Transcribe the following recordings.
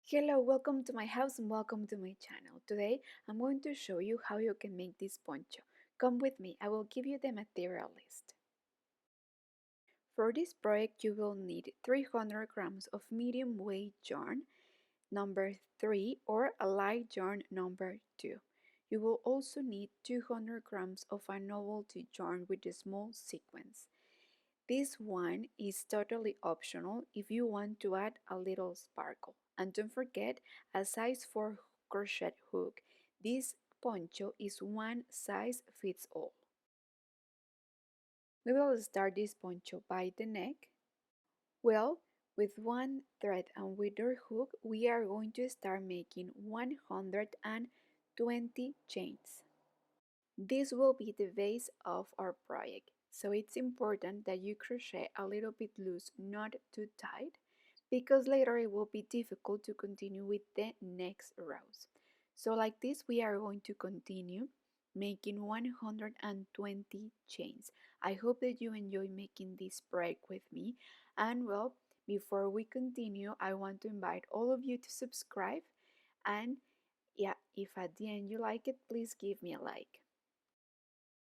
Hello, welcome to my house and welcome to my channel. Today I'm going to show you how you can make this poncho. Come with me, I will give you the material list. For this project you will need 300 grams of medium weight yarn number 3 or a light yarn number 2. You will also need 200 grams of a novelty yarn with a small sequins. This one is totally optional if you want to add a little sparkle. And don't forget a size 4 crochet hook. This poncho is one size fits all. We will start this poncho by the neck. Well, with one thread and with our hook, we are going to start making 120 chains. This will be the base of our project, so it's important that you crochet a little bit loose, not too tight, because later it will be difficult to continue with the next rows. So like this we are going to continue making 120 chains. I hope that you enjoy making this project with me, and well, before we continue I want to invite all of you to subscribe, and yeah, if at the end you like it, please give me a like.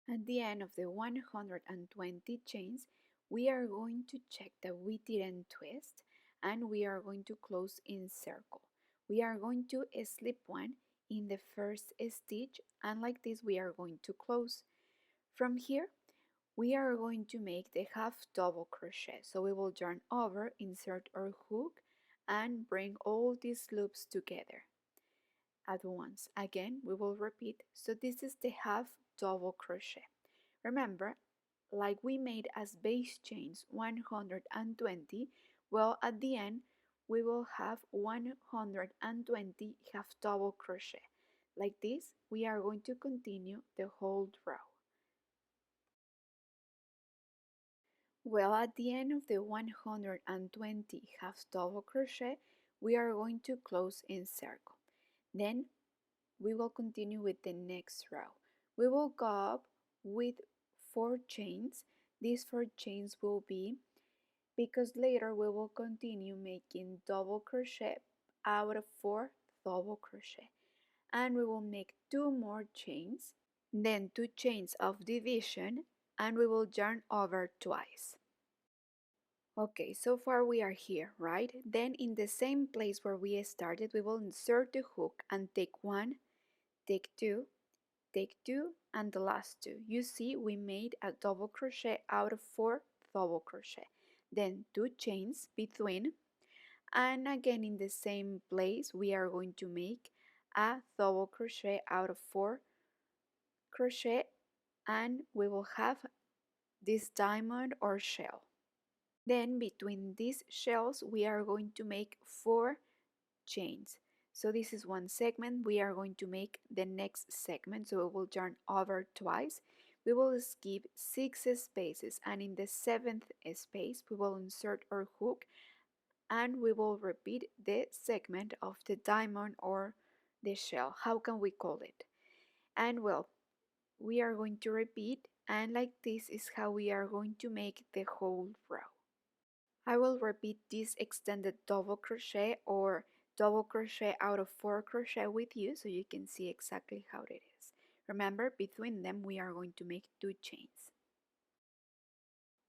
At the end of the 120 chains, we are going to check that we didn't twist, and we are going to close in circle. We are going to slip one in the first stitch, and like this we are going to close. From here, we are going to make the half double crochet. So we will yarn over, insert our hook, and bring all these loops together at once. Again, we will repeat. So this is the half double crochet. Remember, like we made as base chains 120, well, at the end we will have 120 half double crochet. Like this, we are going to continue the whole row. Well, at the end of the 120 half double crochet, we are going to close in circle. Then we will continue with the next row. We will go up with 4 chains. These 4 chains will be, because later we will continue making double crochet out of 4 double crochet, and we will make 2 more chains, then 2 chains of division, and we will yarn over twice. Okay, so far we are here, right? Then in the same place where we started, we will insert the hook and take 1, take 2, take 2, and the last 2. You see, we made a double crochet out of 4 double crochet. Then 2 chains between, and again in the same place we are going to make a double crochet out of 4 crochet, and we will have this diamond or shell. Then between these shells we are going to make 4 chains. So this is one segment. We are going to make the next segment, so we will yarn over twice. We will skip 6 spaces, and in the 7th space we will insert our hook, and we will repeat the segment of the diamond or the shell. How can we call it? And well, we are going to repeat, and like this is how we are going to make the whole row. I will repeat this extended double crochet or double crochet out of 4 crochet with you so you can see exactly how it is. Remember, between them we are going to make 2 chains.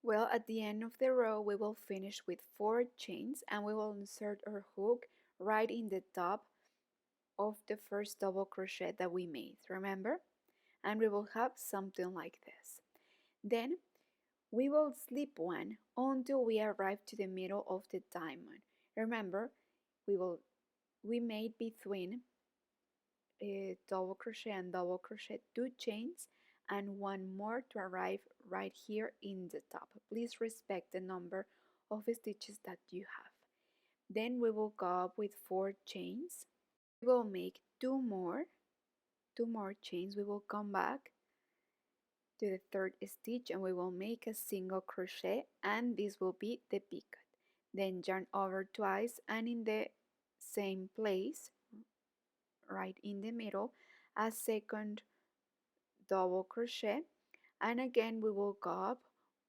Well, at the end of the row we will finish with 4 chains, and we will insert our hook right in the top of the first double crochet that we made, remember? And we will have something like this. Then we will slip one until we arrive to the middle of the diamond. Remember, we made between double crochet and double crochet 2 chains and 1 more to arrive right here in the top. Please respect the number of stitches that you have. Then we will go up with 4 chains. We will make 2 more chains. We will come back to the 3rd stitch and we will make a single crochet, and this will be the picot. Then yarn over twice, and in the same place right in the middle a second double crochet, and again we will go up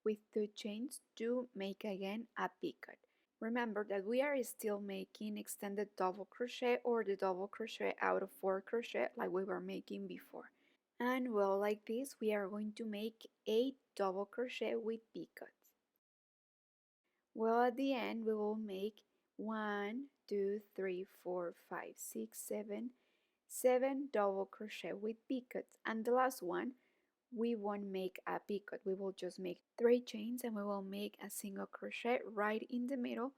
with 2 chains to make again a picot. Remember that we are still making extended double crochet or the double crochet out of 4 crochet like we were making before. And well, like this, we are going to make 8 double crochet with picots. Well, at the end, we will make 1, 2, 3, 4, 5, 6, 7, 7 double crochet with picots. And the last one, we won't make a picot. We will just make 3 chains and we will make a single crochet right in the middle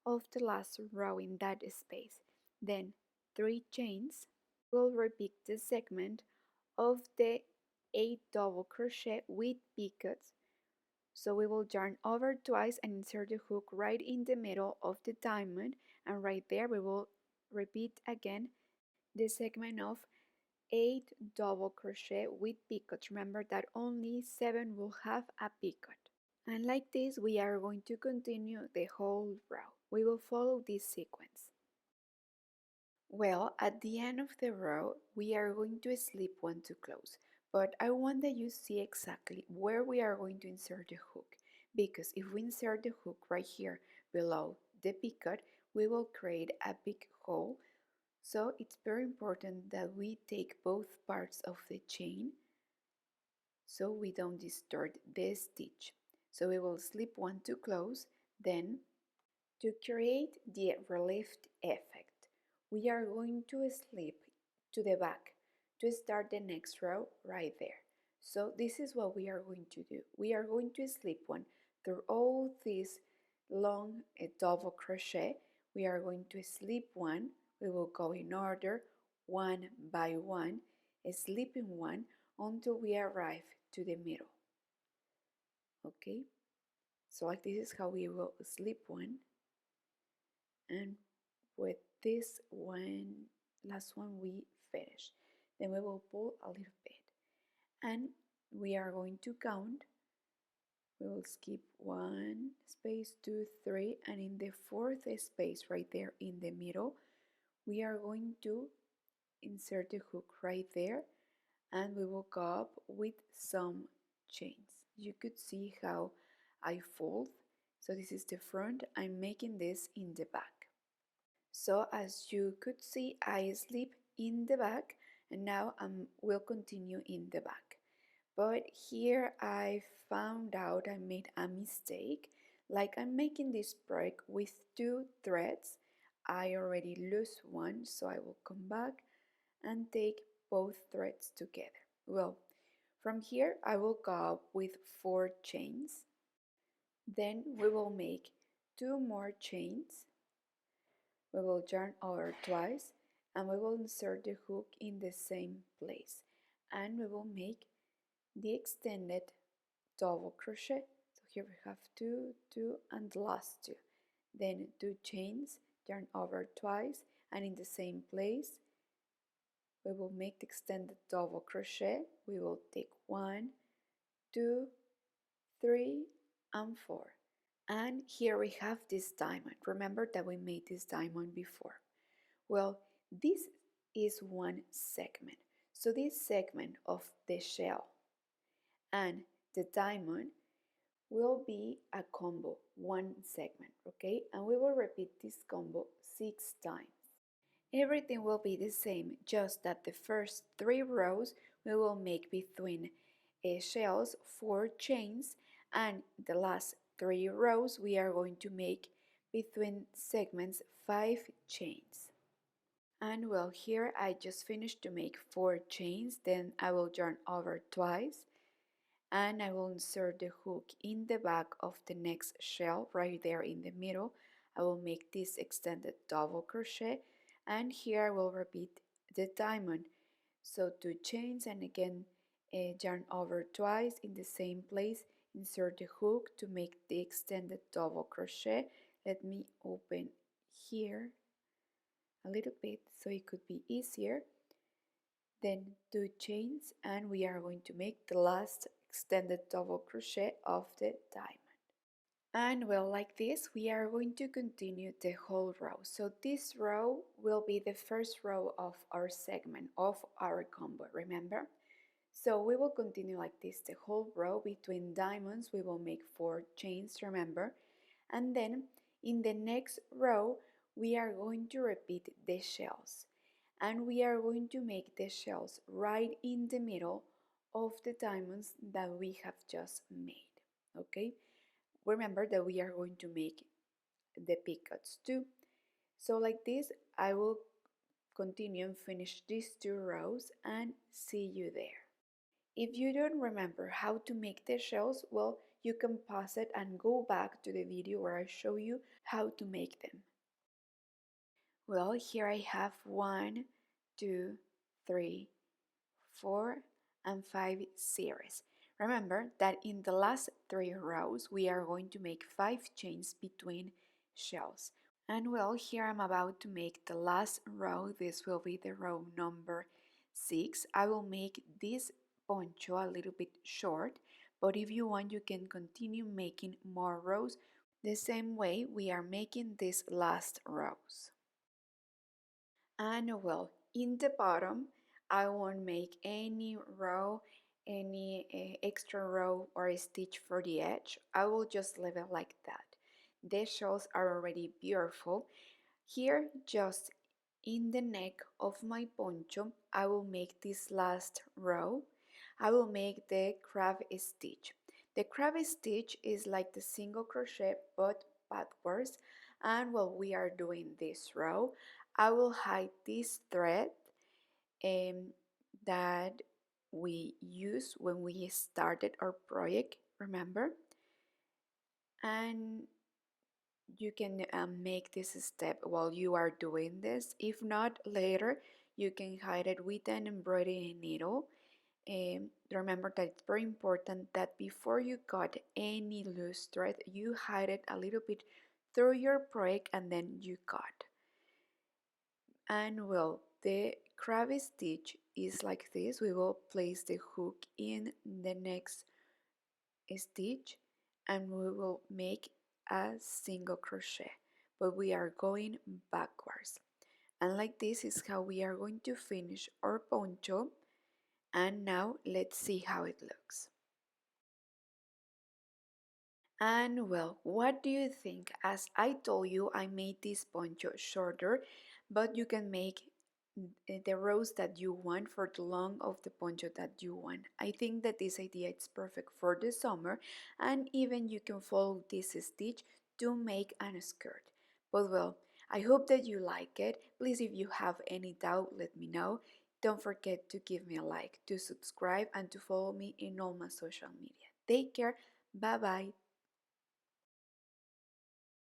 of the last row in that space. Then 3 chains. We'll repeat the segment of the 8 double crochet with picots. So we will yarn over twice and insert the hook right in the middle of the diamond, and right there we will repeat again the segment of 8 double crochet with picots. Remember that only 7 will have a picot. And like this we are going to continue the whole row. We will follow this sequence. Well, at the end of the row, we are going to slip one to close, but I want that you see exactly where we are going to insert the hook, because if we insert the hook right here below the picot, we will create a big hole. So it's very important that we take both parts of the chain so we don't distort the stitch. So we will slip one to close, then to create the relief effect, we are going to slip to the back to start the next row right there. So this is what we are going to do. We are going to slip one through all this long double crochet. We are going to slip one. We will go in order one by one, slipping one until we arrive to the middle. Okay, so like this is how we will slip one, and with this one last one we finish. Then we will pull a little bit and we are going to count. We will skip 1 space, 2, 3, and in the 4th space right there in the middle we are going to insert the hook right there, and we will go up with some chains. You could see how I fold. So this is the front. I'm making this in the back. So as you could see, I slip in the back, and now I will continue in the back. But here I found out I made a mistake. Like I'm making this break with 2 threads. I already lose one, so I will come back and take both threads together. Well, from here I will go up with 4 chains. Then we will make 2 more chains. We will yarn over twice and we will insert the hook in the same place, and we will make the extended double crochet. So here we have 2, 2, and the last 2. Then 2 chains, yarn over twice, and in the same place we will make the extended double crochet. We will take 1, 2, 3, and 4. And here we have this diamond. Remember that we made this diamond before. Well, this is one segment. So this segment of the shell and the diamond will be a combo, one segment, okay? And we will repeat this combo 6 times. Everything will be the same, just that the first 3 rows we will make between shells 4 chains, and the last 3 rows we are going to make between segments 5 chains. And well, here I just finished to make 4 chains. Then I will yarn over twice and I will insert the hook in the back of the next shell right there in the middle. I will make this extended double crochet, and here I will repeat the diamond. So 2 chains, and again yarn over twice in the same place, insert the hook to make the extended double crochet. Let me open here a little bit so it could be easier. Then 2 chains, and we are going to make the last extended double crochet of the diamond. And well, like this we are going to continue the whole row. So this row will be the first row of our segment of our combo, remember? So we will continue like this the whole row. Between diamonds we will make 4 chains, remember? And then In the next row, we are going to repeat the shells, and we are going to make the shells right in the middle of the diamonds that we have just made. Okay, remember that we are going to make the picots too. So like this, I will continue and finish these two rows and see you there. If you don't remember how to make the shells, well, you can pause it and go back to the video where I show you how to make them. Well, here I have 1, 2, 3, 4, and 5 series. Remember that in the last 3 rows we are going to make 5 chains between shells. And well, here I'm about to make the last row. This will be the row number 6. I will make this poncho a little bit short, but if you want you can continue making more rows the same way we are making these last rows. And well, in the bottom I won't make any row, any extra row or stitch for the edge. I will just leave it like that. The shells are already beautiful. Here, just in the neck of my poncho, I will make this last row. I will make the crab stitch. The crab stitch is like the single crochet but backwards, and while we are doing this row, I will hide this thread that we used when we started our project, remember? And you can make this step while you are doing this. If not, later you can hide it with an embroidery needle. Remember that it's very important that before you cut any loose thread, you hide it a little bit through your project and then you cut. And well, the crab stitch is like this. We will place the hook in the next stitch and we will make a single crochet, but we are going backwards. And like this is how we are going to finish our poncho. And now let's see how it looks. And well, what do you think? As I told you, I made this poncho shorter, but you can make the rows that you want for the long of the poncho that you want. I think that this idea is perfect for the summer, and even you can follow this stitch to make a skirt. But well, I hope that you like it. Please, if you have any doubt, let me know. Don't forget to give me a like, to subscribe, and to follow me in all my social media. Take care. Bye bye.